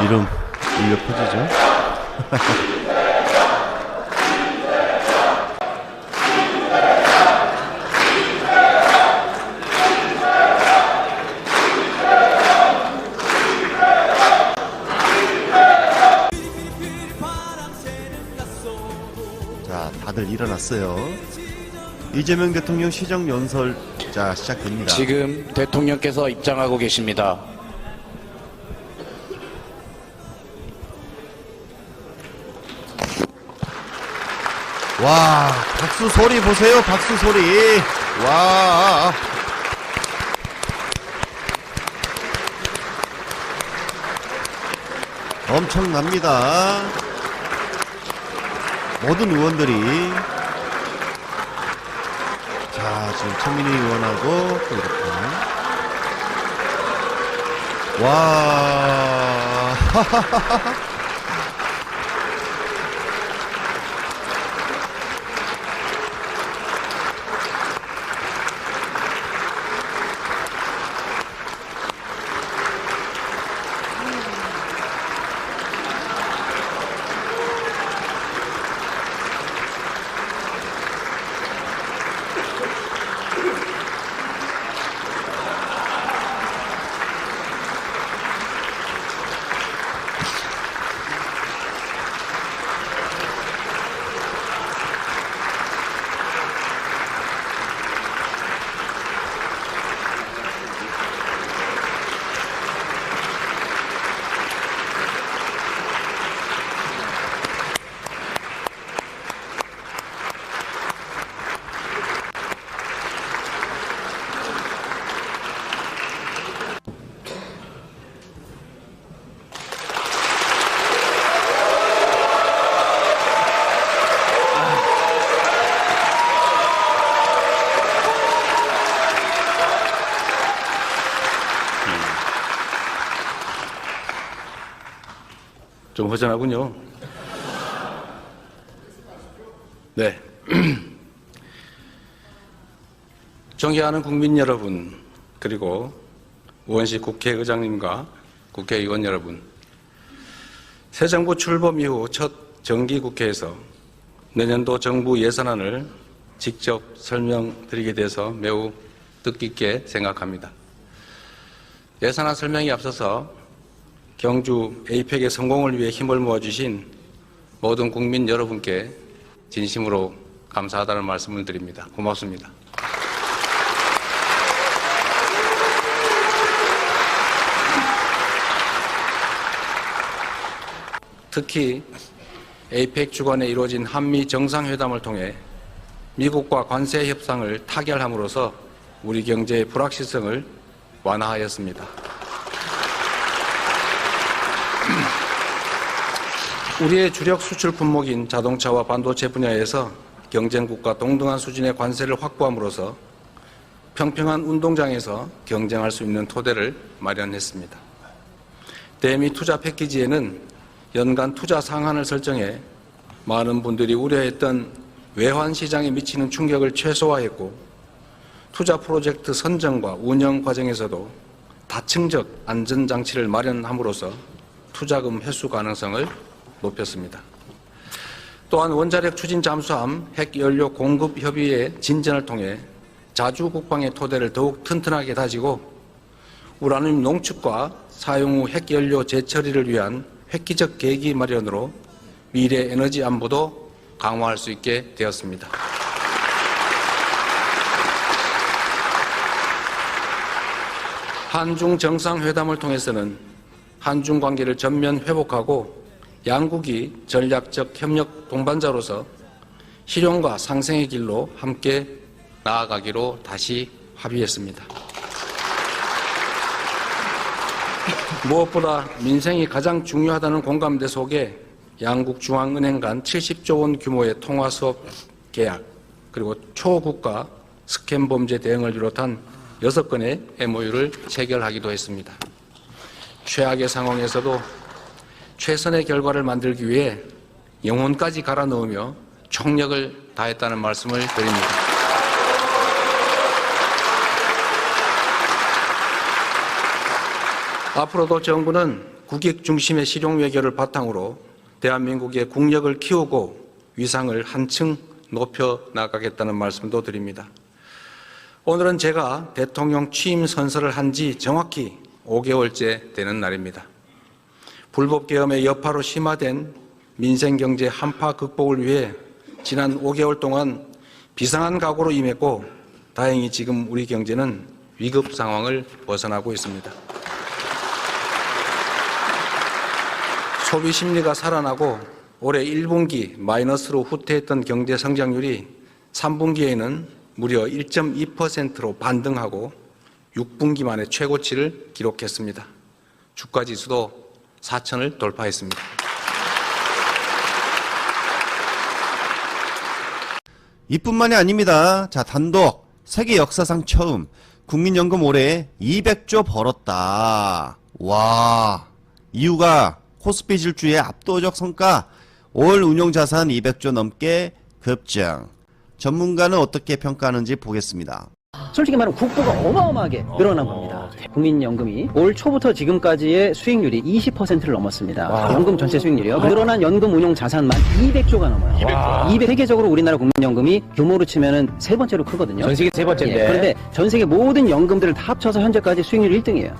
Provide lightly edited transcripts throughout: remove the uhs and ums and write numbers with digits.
이름 울려 퍼지죠. 자, 다들 일어났어요. 이재명 대통령 시정연설 자 시작됩니다. 지금 대통령께서 입장하고 계십니다. 와, 박수 소리 보세요. 박수 소리. 와. 엄청납니다. 모든 의원들이 자, 지금 최민희 의원하고 또 이렇게 와. 좀 허전하군요. 네. 존경하는 국민 여러분, 그리고 우원식 국회의장님과 국회의원 여러분, 새 정부 출범 이후 첫 정기국회에서 내년도 정부 예산안을 직접 설명드리게 돼서 매우 뜻깊게 생각합니다. 예산안 설명에 앞서서 경주 에이펙의 성공을 위해 힘을 모아주신 모든 국민 여러분께 진심으로 감사하다는 말씀을 드립니다. 고맙습니다. 특히 에이펙 주관에 이루어진 한미 정상회담을 통해 미국과 관세 협상을 타결함으로써 우리 경제의 불확실성을 완화하였습니다. 우리의 주력 수출 품목인 자동차와 반도체 분야에서 경쟁국과 동등한 수준의 관세를 확보함으로써 평평한 운동장에서 경쟁할 수 있는 토대를 마련했습니다. 대미 투자 패키지에는 연간 투자 상한을 설정해 많은 분들이 우려했던 외환 시장에 미치는 충격을 최소화했고, 투자 프로젝트 선정과 운영 과정에서도 다층적 안전장치를 마련함으로써 투자금 회수 가능성을 높였습니다. 또한 원자력 추진 잠수함 핵연료 공급 협의의 진전을 통해 자주 국방의 토대를 더욱 튼튼하게 다지고 우라늄 농축과 사용 후 핵연료 재처리를 위한 획기적 계기 마련으로 미래 에너지 안보도 강화할 수 있게 되었습니다. 한중 정상회담을 통해서는 한중 관계를 전면 회복하고 양국이 전략적 협력 동반자로서 실용과 상생의 길로 함께 나아가기로 다시 합의했습니다. 무엇보다 민생이 가장 중요하다는 공감대 속에 양국 중앙은행 간 70조 원 규모의 통화수업 계약, 그리고 초국가 스캠 범죄 대응을 비롯한 6건의 MOU를 체결하기도 했습니다. 최악의 상황에서도 최선의 결과를 만들기 위해 영혼까지 갈아 넣으며 총력을 다했다는 말씀을 드립니다. 앞으로도 정부는 국익 중심의 실용 외교를 바탕으로 대한민국의 국력을 키우고 위상을 한층 높여 나가겠다는 말씀도 드립니다. 오늘은 제가 대통령 취임 선서를 한 지 정확히 5개월째 되는 날입니다. 불법계엄의 여파로 심화된 민생경제 한파 극복을 위해 지난 5개월 동안 비상한 각오로 임했고 다행히 지금 우리 경제는 위급 상황을 벗어나고 있습니다. 소비 심리가 살아나고 올해 1분기 마이너스로 후퇴했던 경제 성장률이 3분기에는 무려 1.2%로 반등하고 6분기 만에 최고치를 기록했습니다. 주가지수도 4,000을 돌파했습니다. 이뿐만이 아닙니다. 자, 단독 세계 역사상 처음 국민연금 올해 200조 벌었다. 와, 이유가 코스피 질주의 압도적 성과, 올 운용자산 200조 넘게 급증. 전문가는 어떻게 평가하는지 보겠습니다. 솔직히 말하면 국부가 어마어마하게 늘어난 겁니다. 국민연금이 올 초부터 지금까지의 수익률이 20%를 넘었습니다. 연금 전체 수익률이요. 늘어난 연금 운용 자산만 200조가 넘어요. 200, 세계적으로 우리나라 국민연금이 규모로 치면은 세 번째로 크거든요. 전 세계 세 번째인데. 예, 그런데 전 세계 모든 연금들을 다 합쳐서 현재까지 수익률 1등이에요.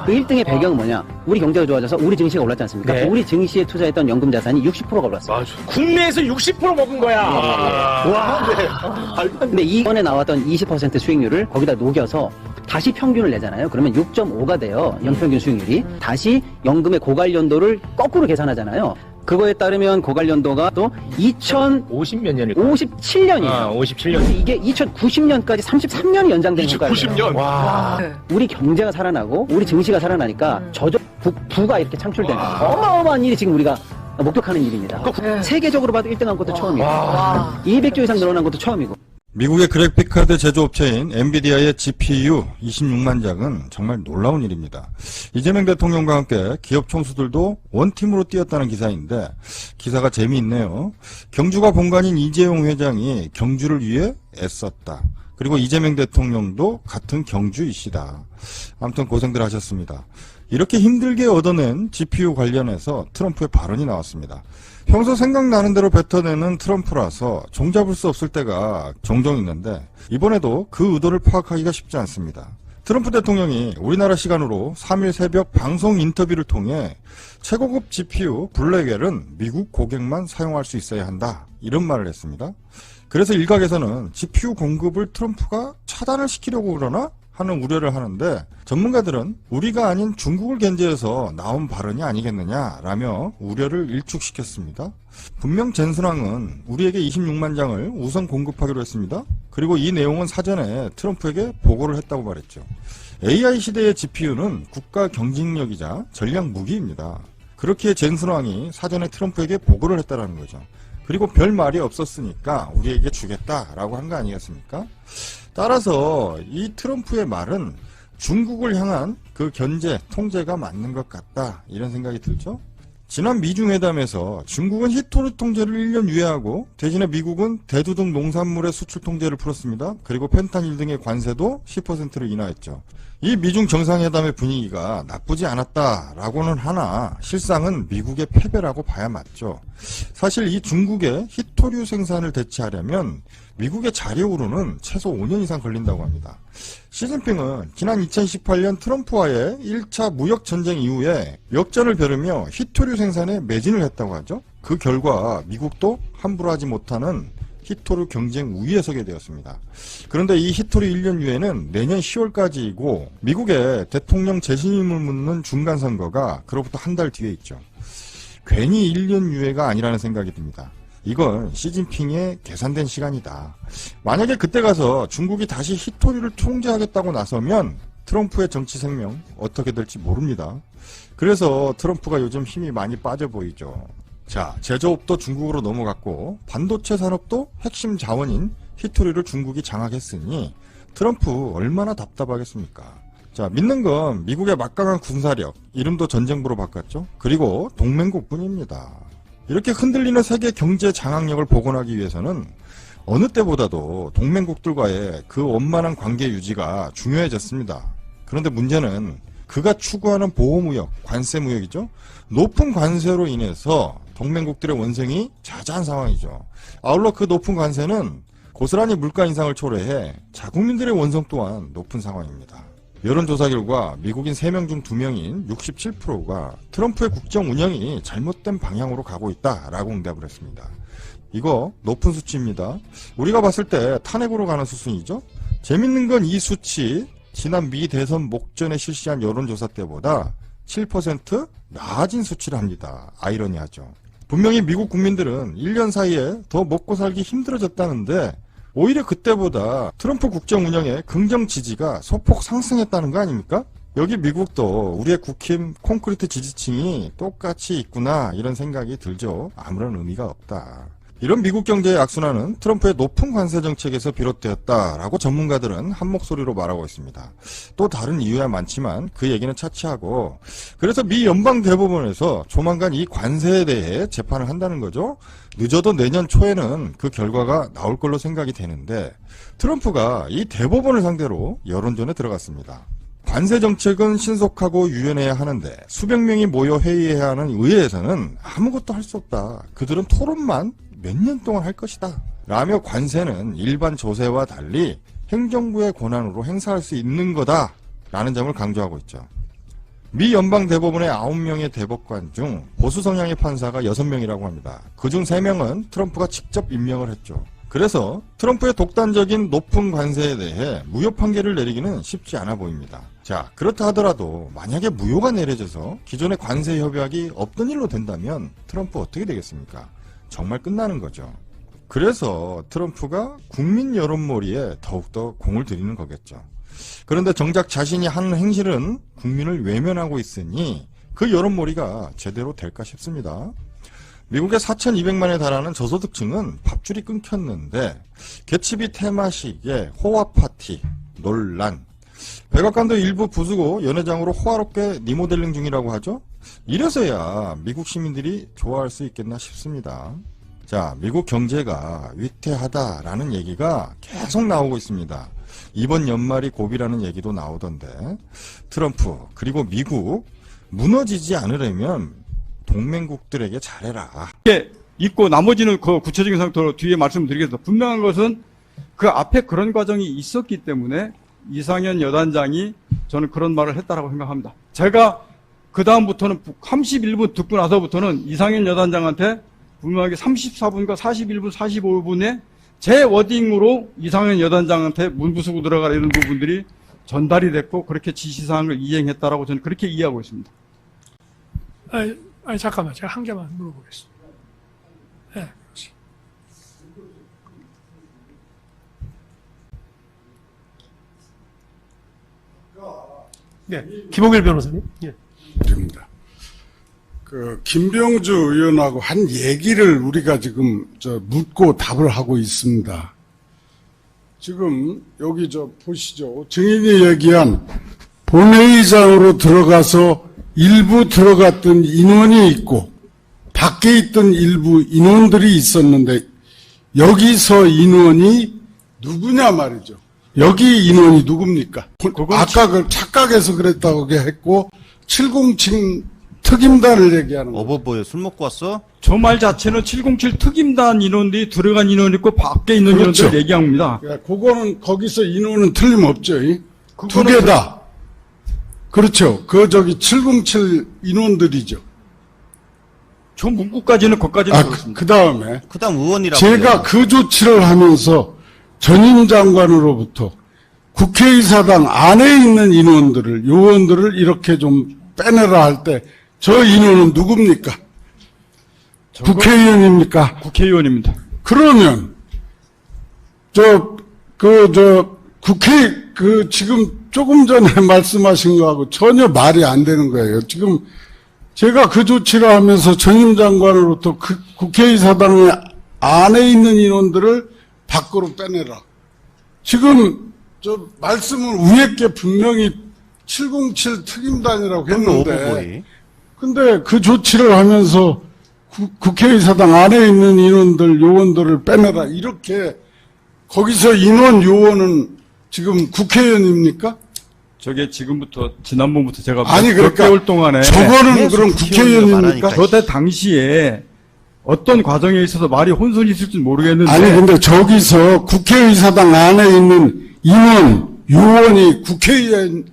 그 1등의 배경은 뭐냐? 우리 경제가 좋아져서 우리 증시가 올랐지 않습니까? 네. 우리 증시에 투자했던 연금 자산이 60%가 올랐어요. 국내에서 60% 먹은 거야. 와. 근데 이번에 나왔던 20% 수익률을 거기다 녹여서 다시 평균을 내잖아요. 그러면 6.5가 돼요. 연평균 수익률이. 다시 연금의 고관련도를 거꾸로 계산하잖아요. 그거에 따르면 고관련도가 또 50 몇 년일 57년이에요. 57년. 이게 2090년까지 33년이 연장된 효과예요. 90년. 와. 우리 경제가 살아나고 우리 증시가 살아나니까 저적 부가 이렇게 창출되는 어마어마한 일이 지금 우리가 목격하는 일입니다. 세계적으로 봐도 1등한 것도 처음이고 200조 이상 늘어난 것도 처음이고. 미국의 그래픽카드 제조업체인 엔비디아의 GPU 26만 장은 정말 놀라운 일입니다. 이재명 대통령과 함께 기업 총수들도 원팀으로 뛰었다는 기사인데 기사가 재미있네요. 경주가 본관인 이재용 회장이 경주를 위해 애썼다. 그리고 이재명 대통령도 같은 경주이시다. 아무튼 고생들 하셨습니다. 이렇게 힘들게 얻어낸 GPU 관련해서 트럼프의 발언이 나왔습니다. 평소 생각나는 대로 뱉어내는 트럼프라서 종잡을 수 없을 때가 종종 있는데 이번에도 그 의도를 파악하기가 쉽지 않습니다. 트럼프 대통령이 우리나라 시간으로 3일 새벽 방송 인터뷰를 통해 최고급 GPU 블랙웰은 미국 고객만 사용할 수 있어야 한다. 이런 말을 했습니다. 그래서 일각에서는 GPU 공급을 트럼프가 차단을 시키려고 그러나 하는 우려를 하는데 전문가들은 우리가 아닌 중국을 견제해서 나온 발언이 아니겠느냐라며 우려를 일축시켰습니다. 분명 젠순왕은 우리에게 26만 장을 우선 공급하기로 했습니다. 그리고 이 내용은 사전에 트럼프에게 보고를 했다고 말했죠. AI 시대의 GPU는 국가 경쟁력이자 전략 무기입니다. 그렇기에 젠순왕이 사전에 트럼프에게 보고를 했다는 거죠. 그리고 별 말이 없었으니까 우리에게 주겠다라고 한 거 아니겠습니까? 따라서 이 트럼프의 말은 중국을 향한 그 견제, 통제가 맞는 것 같다. 이런 생각이 들죠? 지난 미중회담에서 중국은 히토류 통제를 1년 유예하고 대신에 미국은 대두 등 농산물의 수출 통제를 풀었습니다. 그리고 펜타닐 등의 관세도 10%를 인하했죠. 이 미중 정상회담의 분위기가 나쁘지 않았다라고는 하나 실상은 미국의 패배라고 봐야 맞죠. 사실 이 중국의 히토류 생산을 대체하려면 미국의 자력으로는 최소 5년 이상 걸린다고 합니다. 시진핑은 지난 2018년 트럼프와의 1차 무역전쟁 이후에 역전을 벼르며 히토류 생산에 매진을 했다고 하죠. 그 결과 미국도 함부로 하지 못하는 히토류 경쟁 우위에 서게 되었습니다. 그런데 이 히토류 1년 유예는 내년 10월까지이고 미국의 대통령 재신임을 묻는 중간선거가 그로부터 한 달 뒤에 있죠. 괜히 1년 유예가 아니라는 생각이 듭니다. 이건 시진핑의 계산된 시간이다. 만약에 그때 가서 중국이 다시 히토류를 통제하겠다고 나서면 트럼프의 정치 생명 어떻게 될지 모릅니다. 그래서 트럼프가 요즘 힘이 많이 빠져 보이죠. 자, 제조업도 중국으로 넘어갔고 반도체 산업도 핵심 자원인 히토류를 중국이 장악했으니 트럼프 얼마나 답답하겠습니까? 자, 믿는 건 미국의 막강한 군사력, 이름도 전쟁부로 바꿨죠. 그리고 동맹국뿐입니다. 이렇게 흔들리는 세계 경제 장악력을 복원하기 위해서는 어느 때보다도 동맹국들과의 그 원만한 관계 유지가 중요해졌습니다. 그런데 문제는 그가 추구하는 보호무역, 관세무역이죠. 높은 관세로 인해서 동맹국들의 원생이 자자한 상황이죠. 아울러 그 높은 관세는 고스란히 물가 인상을 초래해 자국민들의 원성 또한 높은 상황입니다. 여론조사 결과 미국인 3명 중 2명인 67%가 트럼프의 국정 운영이 잘못된 방향으로 가고 있다라고 응답을 했습니다. 이거 높은 수치입니다. 우리가 봤을 때 탄핵으로 가는 수순이죠. 재밌는 건 이 수치 지난 미 대선 목전에 실시한 여론조사 때보다 7% 나아진 수치를 합니다. 아이러니하죠. 분명히 미국 국민들은 1년 사이에 더 먹고 살기 힘들어졌다는데 오히려 그때보다 트럼프 국정 운영의 긍정 지지가 소폭 상승했다는 거 아닙니까? 여기 미국도 우리의 국힘 콘크리트 지지층이 똑같이 있구나 이런 생각이 들죠. 아무런 의미가 없다. 이런 미국 경제의 악순환은 트럼프의 높은 관세 정책에서 비롯되었다라고 전문가들은 한 목소리로 말하고 있습니다. 또 다른 이유야 많지만 그 얘기는 차치하고 그래서 미 연방 대법원에서 조만간 이 관세에 대해 재판을 한다는 거죠. 늦어도 내년 초에는 그 결과가 나올 걸로 생각이 되는데 트럼프가 이 대법원을 상대로 여론전에 들어갔습니다. 관세 정책은 신속하고 유연해야 하는데 수백 명이 모여 회의해야 하는 의회에서는 아무것도 할 수 없다. 그들은 토론만 몇 년 동안 할 것이다. 라며 관세는 일반 조세와 달리 행정부의 권한으로 행사할 수 있는 거다. 라는 점을 강조하고 있죠. 미 연방 대법원의 9명의 대법관 중 보수 성향의 판사가 6명이라고 합니다. 그중 3명은 트럼프가 직접 임명을 했죠. 그래서 트럼프의 독단적인 높은 관세에 대해 무효 판결을 내리기는 쉽지 않아 보입니다. 자, 그렇다 하더라도 만약에 무효가 내려져서 기존의 관세 협약이 없던 일로 된다면 트럼프 어떻게 되겠습니까? 정말 끝나는 거죠. 그래서 트럼프가 국민 여론몰이에 더욱더 공을 들이는 거겠죠. 그런데 정작 자신이 하는 행실은 국민을 외면하고 있으니 그 여론몰이가 제대로 될까 싶습니다. 미국의 4,200만에 달하는 저소득층은 밥줄이 끊겼는데 개츠비 테마식의 호화 파티, 논란, 백악관도 일부 부수고 연회장으로 호화롭게 리모델링 중이라고 하죠. 이래서야 미국 시민들이 좋아할 수 있겠나 싶습니다. 자, 미국 경제가 위태하다라는 얘기가 계속 나오고 있습니다. 이번 연말이 고비라는 얘기도 나오던데 트럼프 그리고 미국 무너지지 않으려면 동맹국들에게 잘해라. 이게 있고 나머지는 그 구체적인 상태로 뒤에 말씀드리겠습니다. 분명한 것은 그 앞에 그런 과정이 있었기 때문에 이상현 여단장이 저는 그런 말을 했다라고 생각합니다. 제가 그 다음부터는 31분 듣고 나서부터는 이상현 여단장한테 분명하게 34분과 41분, 45분에 제 워딩으로 이상현 여단장한테 문부수고 들어가라 이런 부분들이 전달이 됐고 그렇게 지시사항을 이행했다라고 저는 그렇게 이해하고 있습니다. 아니 잠깐만 제가 한 개만 물어보겠습니다. 네, 네, 김홍일 변호사님. 예. 드립니다. 김병주 의원하고 한 얘기를 우리가 지금 묻고 답을 하고 있습니다. 지금 여기 보시죠. 증인이 얘기한 본회의장으로 들어가서 일부 들어갔던 인원이 있고 밖에 있던 일부 인원들이 있었는데 여기서 인원이 누구냐 말이죠. 여기 인원이 누굽니까? 아까 그 착각해서 그랬다고 했고 707 특임단을 얘기하는 거예요. 어버버에 술 먹고 왔어? 저 말 자체는 707 특임단 인원들이 들어간 인원이 있고 밖에 있는 그렇죠. 인원들을 얘기한 겁니다. 그거는 거기서 인원은 틀림없죠. 두 개다. 그렇죠. 707 인원들이죠. 저 문구까지는 거기까지는 그렇습니다. 그 다음에 그 다음 의원이라고. 제가 그 조치를 하면서 전임 장관으로부터 국회의사당 안에 있는 인원들을, 요원들을 이렇게 좀 빼내라 할 때 저 인원은 누굽니까? 국회의원입니까? 국회의원입니다. 그러면 지금 조금 전에 말씀하신 거하고 전혀 말이 안 되는 거예요. 지금 제가 그 조치를 하면서 전임 장관으로부터 국회의사당 안에 있는 인원들을 밖으로 빼내라. 지금 말씀을 위에 게 분명히 707 특임단이라고 했는데 근데 그 조치를 하면서 국회의사당 안에 있는 인원들, 요원들을 빼내라. 이렇게 거기서 인원, 요원은 지금 국회의원입니까? 저게 지금부터 지난번부터 제가 아니, 몇 그러니까 개월 동안에 저거는 계속 그럼 국회의원이라 국회의원입니까? 말하니까. 저때 당시에 어떤 과정에 있어서 말이 혼선이 있을지 모르겠는데 아니 근데 저기서 국회의사당 안에 있는 임원, 요원이 국회의원을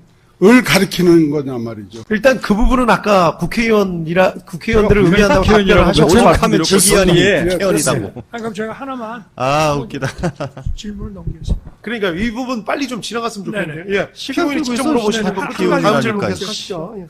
가리키는 거냐 말이죠. 일단 그 부분은 아까 국회의원들을 제가 의미한다고 답변을 하셨고, 며칠 오죽하면 말씀드렸거든요. 직위원이 예. 국회의원이라고. 그럼 제가 하나만 아, 웃기다. 질문을 넘기겠습니다. 그러니까 이 부분 빨리 좀 지나갔으면 좋겠네요. 네네. 예. 피고인이 직접 물어보시는 거 한 국회의원이 가지 질문 하니까. 계속하시죠. 예.